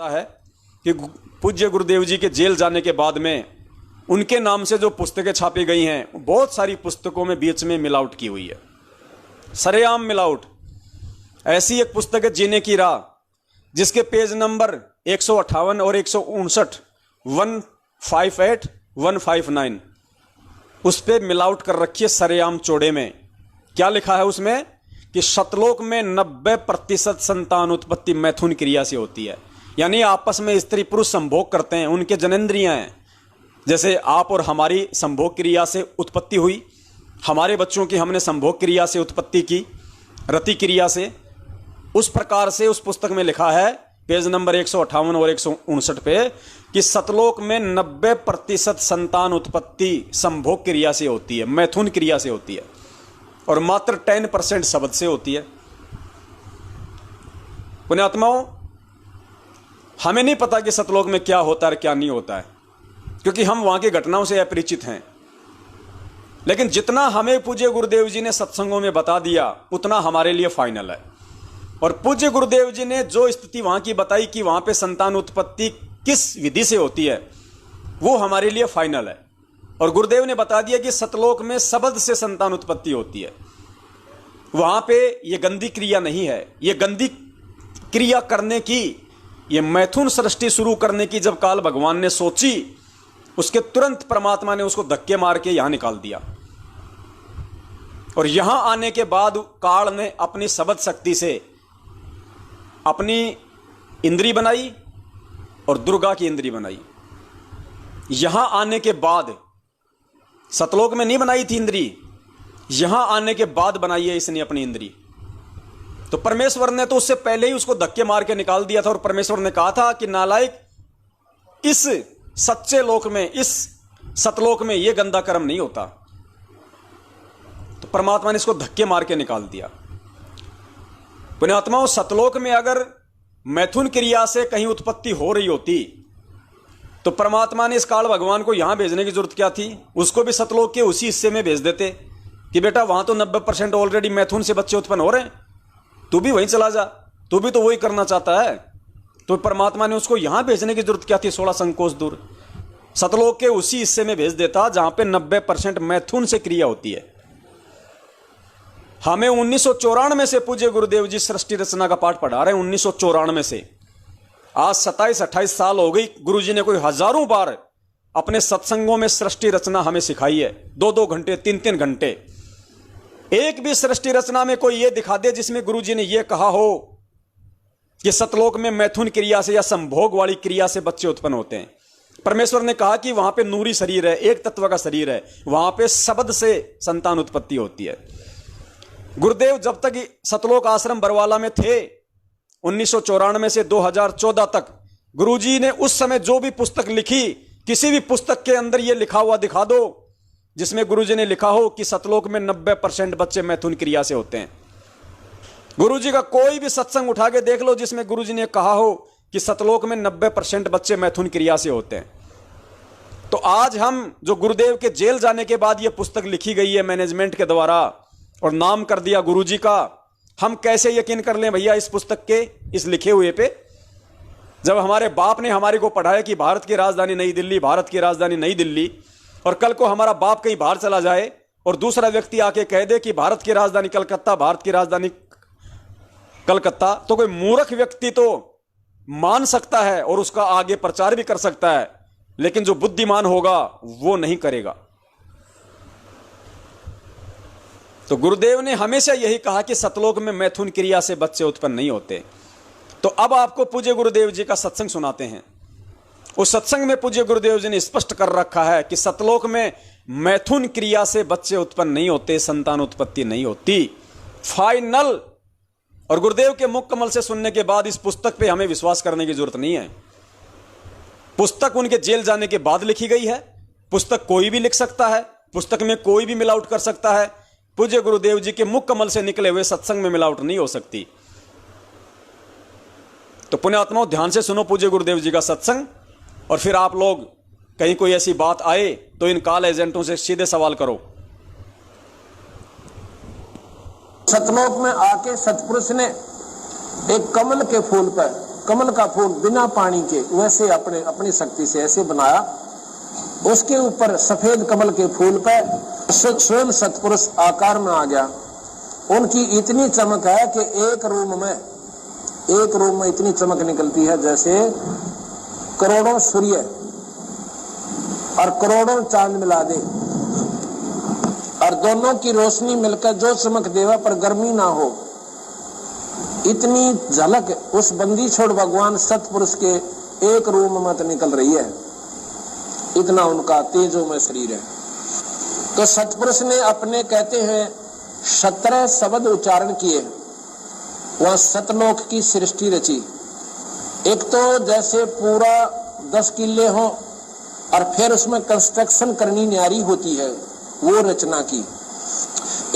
पता है कि पूज्य गुरुदेव जी के जेल जाने के बाद में उनके नाम से जो पुस्तकें छापी गई हैं, बहुत सारी पुस्तकों में बीच में मिलावट की हुई है, सरेआम मिलावट। ऐसी एक पुस्तक है जीने की राह, जिसके पेज नंबर 158 और 159, 158, 159, उस पे मिलावट कर रखी है सरेआम चौड़े में। क्या लिखा है उसमें कि सतलोक में 90% संतान उत्पत्ति मैथुन क्रिया से होती है। यानी आपस में स्त्री पुरुष संभोग करते हैं, उनके जनेंद्रियां हैं, जैसे आप और हमारी संभोग क्रिया से उत्पत्ति हुई, हमारे बच्चों की हमने संभोग क्रिया से उत्पत्ति की, रति क्रिया से। उस प्रकार से उस पुस्तक में लिखा है पेज नंबर 158 और 159 पे कि सतलोक में 90% संतान उत्पत्ति संभोग क्रिया से होती है, मैथुन क्रिया से होती है, और मात्र 10% शब्द से होती है। पुण्यात्माओं, हमें नहीं पता कि सतलोक में क्या होता है क्या नहीं होता है, क्योंकि हम वहां की घटनाओं से अपरिचित हैं। लेकिन जितना हमें पूज्य गुरुदेव जी ने सत्संगों में बता दिया उतना हमारे लिए फाइनल है। और पूज्य गुरुदेव जी ने जो स्थिति वहां की बताई कि वहां पे संतान उत्पत्ति किस विधि से होती है, वो हमारे लिए फाइनल है। और गुरुदेव ने बता दिया कि सतलोक में शब्द से संतान उत्पत्ति होती है, वहां पे ये गंदी क्रिया नहीं है। ये गंदी क्रिया करने की, ये मैथुन सृष्टि शुरू करने की जब काल भगवान ने सोची, उसके तुरंत परमात्मा ने उसको धक्के मार के यहां निकाल दिया। और यहां आने के बाद काल ने अपनी शब्द शक्ति से अपनी इंद्री बनाई और दुर्गा की इंद्री बनाई। यहां आने के बाद, सतलोक में नहीं बनाई थी इंद्री, यहां आने के बाद बनाई है इसने अपनी इंद्री। तो परमेश्वर ने तो उससे पहले ही उसको धक्के मार के निकाल दिया था। और परमेश्वर ने कहा था कि नालायक, इस सच्चे लोक में, इस सतलोक में यह गंदा कर्म नहीं होता। तो परमात्मा ने इसको धक्के मार के निकाल दिया। पुण्यात्माओं, सतलोक में अगर मैथुन क्रिया से कहीं उत्पत्ति हो रही होती तो परमात्मा ने इस काल भगवान को यहां भेजने की जरूरत क्या थी? उसको भी सतलोक के उसी हिस्से में भेज देते कि बेटा वहां तो 90% ऑलरेडी मैथुन से बच्चे उत्पन्न हो रहे हैं, तू भी वहीं चला जा, तू भी तो वही करना चाहता है। तो परमात्मा ने उसको यहां भेजने की जरूरत क्या थी? 16 संकोच दूर सतलोक के उसी हिस्से में भेज देता जहां पे 90% मैथुन से क्रिया होती है। हमें 1994 से पूज्य गुरुदेव जी सृष्टि रचना का पाठ पढ़ा रहे हैं। 1994 से आज 27-28 साल हो गई। गुरुजी ने कोई हजारों बार अपने सत्संगों में सृष्टि रचना हमें सिखाई है, 2-2 घंटे, 3-3 घंटे। एक भी सृष्टि रचना में कोई यह दिखा दे जिसमें गुरुजी ने यह कहा हो कि सतलोक में मैथुन क्रिया से या संभोग वाली क्रिया से बच्चे उत्पन्न होते हैं। परमेश्वर ने कहा कि वहां पे नूरी शरीर है, एक तत्व का शरीर है, वहां पे शब्द से संतान उत्पत्ति होती है। गुरुदेव जब तक सतलोक आश्रम बरवाला में थे, 1994 से 2014 तक, गुरुजी ने उस समय जो भी पुस्तक लिखी, किसी भी पुस्तक के अंदर यह लिखा हुआ दिखा दो जिसमें गुरुजी ने लिखा हो कि सतलोक में 90% बच्चे मैथुन क्रिया से होते हैं। गुरुजी का कोई भी सत्संग उठा के देख लो जिसमें गुरुजी ने कहा हो कि सतलोक में 90% बच्चे मैथुन क्रिया से होते हैं। तो आज हम जो गुरुदेव के जेल जाने के बाद यह पुस्तक लिखी गई है मैनेजमेंट के द्वारा और नाम कर दिया गुरुजी का, हम कैसे यकीन कर लें भैया इस पुस्तक के, इस लिखे हुए पे? जब हमारे बाप ने हमारे को पढ़ाया कि भारत की राजधानी नई दिल्ली, भारत की राजधानी नई दिल्ली, और कल को हमारा बाप कहीं बाहर चला जाए और दूसरा व्यक्ति आके कह दे कि भारत की राजधानी कलकत्ता, भारत की राजधानी कलकत्ता, तो कोई मूर्ख व्यक्ति तो मान सकता है और उसका आगे प्रचार भी कर सकता है, लेकिन जो बुद्धिमान होगा वो नहीं करेगा। तो गुरुदेव ने हमेशा यही कहा कि सतलोक में मैथुन क्रिया से बच्चे उत्पन्न नहीं होते। तो अब आपको पूज्य गुरुदेव जी का सत्संग सुनाते हैं। उस सत्संग में पूज्य गुरुदेव जी ने स्पष्ट कर रखा है कि सतलोक में मैथुन क्रिया से बच्चे उत्पन्न नहीं होते, संतान उत्पत्ति नहीं होती, फाइनल। और गुरुदेव के मुख कमल से सुनने के बाद इस पुस्तक पे हमें विश्वास करने की जरूरत नहीं है। पुस्तक उनके जेल जाने के बाद लिखी गई है। पुस्तक कोई भी लिख सकता है, पुस्तक में कोई भी मिलावट कर सकता है। पूज्य गुरुदेव जी के मुख कमल से निकले हुए सत्संग में मिलावट नहीं हो सकती। तो पुण्यात्माओं, ध्यान से सुनो पूज्य गुरुदेव जी का सत्संग, और फिर आप लोग कहीं कोई ऐसी बात आए तो इन कॉल एजेंटों से सीधे सवाल करो। सतलोक में आके सतपुरुष ने एक कमल के फूल पर कमल का फूल बिना पानी के वैसे अपनी शक्ति से ऐसे बनाया, उसके ऊपर सफेद कमल के फूल पर स्वयं सतपुरुष आकार में आ गया। उनकी इतनी चमक है कि एक रूम में इतनी चमक निकलती है जैसे करोड़ों सूर्य और करोड़ों चांद मिला दे, और दोनों की रोशनी मिलकर जो चमक देवा पर गर्मी ना हो, इतनी झलक उस बंदी छोड़ भगवान सतपुरुष के एक रूम में तो निकल रही है। इतना उनका तेजो में शरीर है। तो सतपुरुष ने अपने कहते हैं 17 शब्द उच्चारण किए, वह सतलोक की सृष्टि रची। एक तो जैसे पूरा 10 किले हो और फिर उसमें कंस्ट्रक्शन करनी न्यारी होती है, वो रचना की।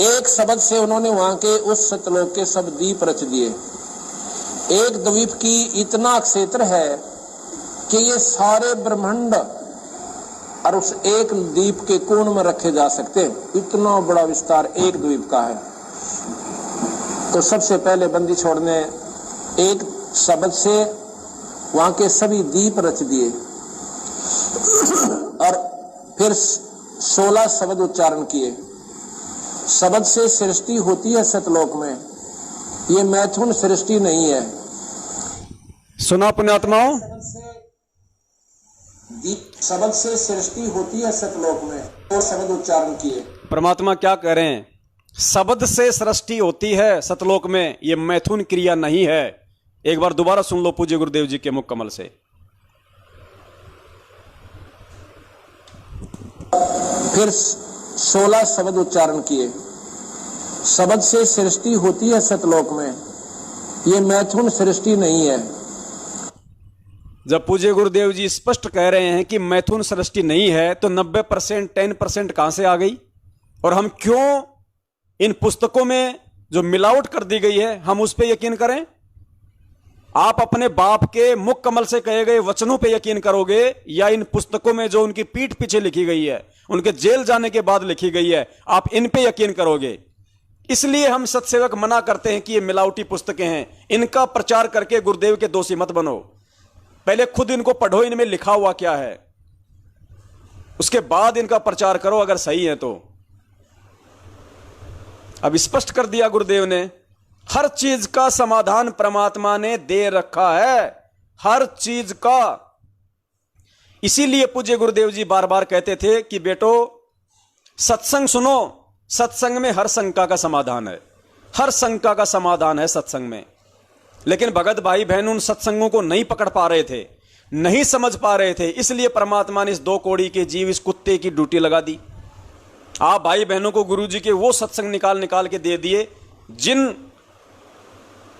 एक शब्द से उन्होंने वहां के उस सतलोक के सब द्वीप रच दिए। एक द्वीप की इतना क्षेत्र है कि ये सारे ब्रह्मांड और उस एक द्वीप के कोण में रखे जा सकते हैं। इतना बड़ा विस्तार एक द्वीप का है। तो सबसे पहले बंदी छोड़ ने एक शब्द से वहां के सभी द्वीप रच दिए और फिर 16 शब्द उच्चारण किए। शब्द से सृष्टि होती है सतलोक में, ये मैथुन सृष्टि नहीं है। सुना पुण्यात्माओं, शब्द से सृष्टि होती है सतलोक में, तो शब्द उच्चारण किए। परमात्मा क्या कह रहे हैं? शब्द से सृष्टि होती है सतलोक में, ये मैथुन क्रिया नहीं है। एक बार दोबारा सुन लो पूज्य गुरुदेव जी के मुख कमल से। फिर 16 शब्द उच्चारण किए। शब्द से सृष्टि होती है सतलोक में, ये मैथुन सृष्टि नहीं है। जब पूज्य गुरुदेव जी स्पष्ट कह रहे हैं कि मैथुन सृष्टि नहीं है, तो 90% 10% कहां से आ गई? और हम क्यों इन पुस्तकों में जो मिलावट कर दी गई है हम उस पर यकीन करें? आप अपने बाप के मुख कमल से कहे गए वचनों पे यकीन करोगे, या इन पुस्तकों में जो उनकी पीठ पीछे लिखी गई है, उनके जेल जाने के बाद लिखी गई है, आप इन पे यकीन करोगे? इसलिए हम सत्सेवक मना करते हैं कि ये मिलावटी पुस्तकें हैं, इनका प्रचार करके गुरुदेव के दोषी मत बनो। पहले खुद इनको पढ़ो, इनमें लिखा हुआ क्या है, उसके बाद इनका प्रचार करो अगर सही है तो। अब स्पष्ट कर दिया गुरुदेव ने, हर चीज का समाधान परमात्मा ने दे रखा है, हर चीज का। इसीलिए पूज्य गुरुदेव जी बार बार कहते थे कि बेटो सत्संग सुनो, सत्संग में हर शंका का समाधान है, हर शंका का समाधान है सत्संग में। लेकिन भगत भाई बहन उन सत्संगों को नहीं पकड़ पा रहे थे, नहीं समझ पा रहे थे, इसलिए परमात्मा ने इस 2 कौड़ी के जीव, इस कुत्ते की ड्यूटी लगा दी। आप भाई बहनों को गुरु जी के वो सत्संग निकाल निकाल के दे दिए जिन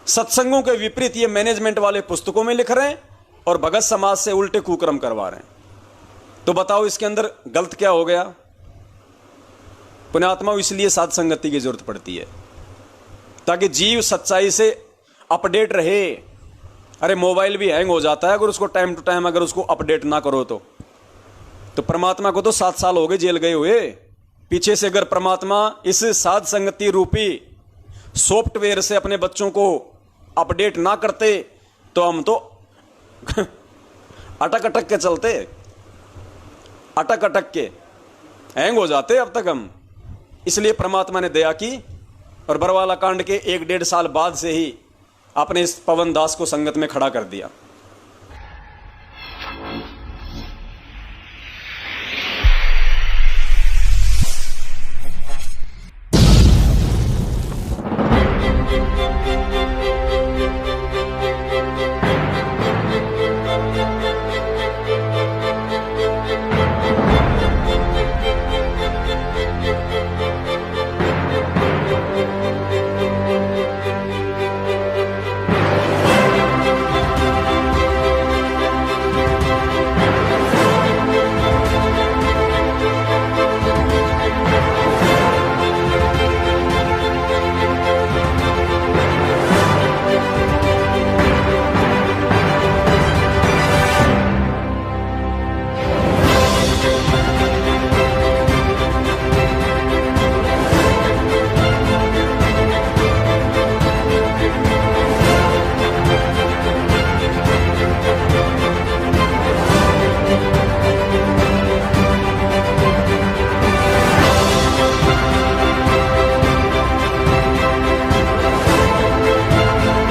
सत्संगों के विपरीत ये मैनेजमेंट वाले पुस्तकों में लिख रहे हैं और भगत समाज से उल्टे कुकर्म करवा रहे हैं। तो बताओ इसके अंदर गलत क्या हो गया? पुण्यात्मा, इसलिए साध संगति की जरूरत पड़ती है ताकि जीव सच्चाई से अपडेट रहे। अरे मोबाइल भी हैंग हो जाता है अगर उसको टाइम टू टाइम अगर उसको अपडेट ना करो तो परमात्मा को तो 7 साल हो गए जेल गए हुए। पीछे से अगर परमात्मा इस साध संगति रूपी सॉफ्टवेयर से अपने बच्चों को अपडेट ना करते तो हम तो अटक अटक के चलते, अटक अटक के हैंग हो जाते अब तक हम। इसलिए परमात्मा ने दया की और बरवाला कांड के 1-1.5 साल बाद से ही आपने इस पवन दास को संगत में खड़ा कर दिया।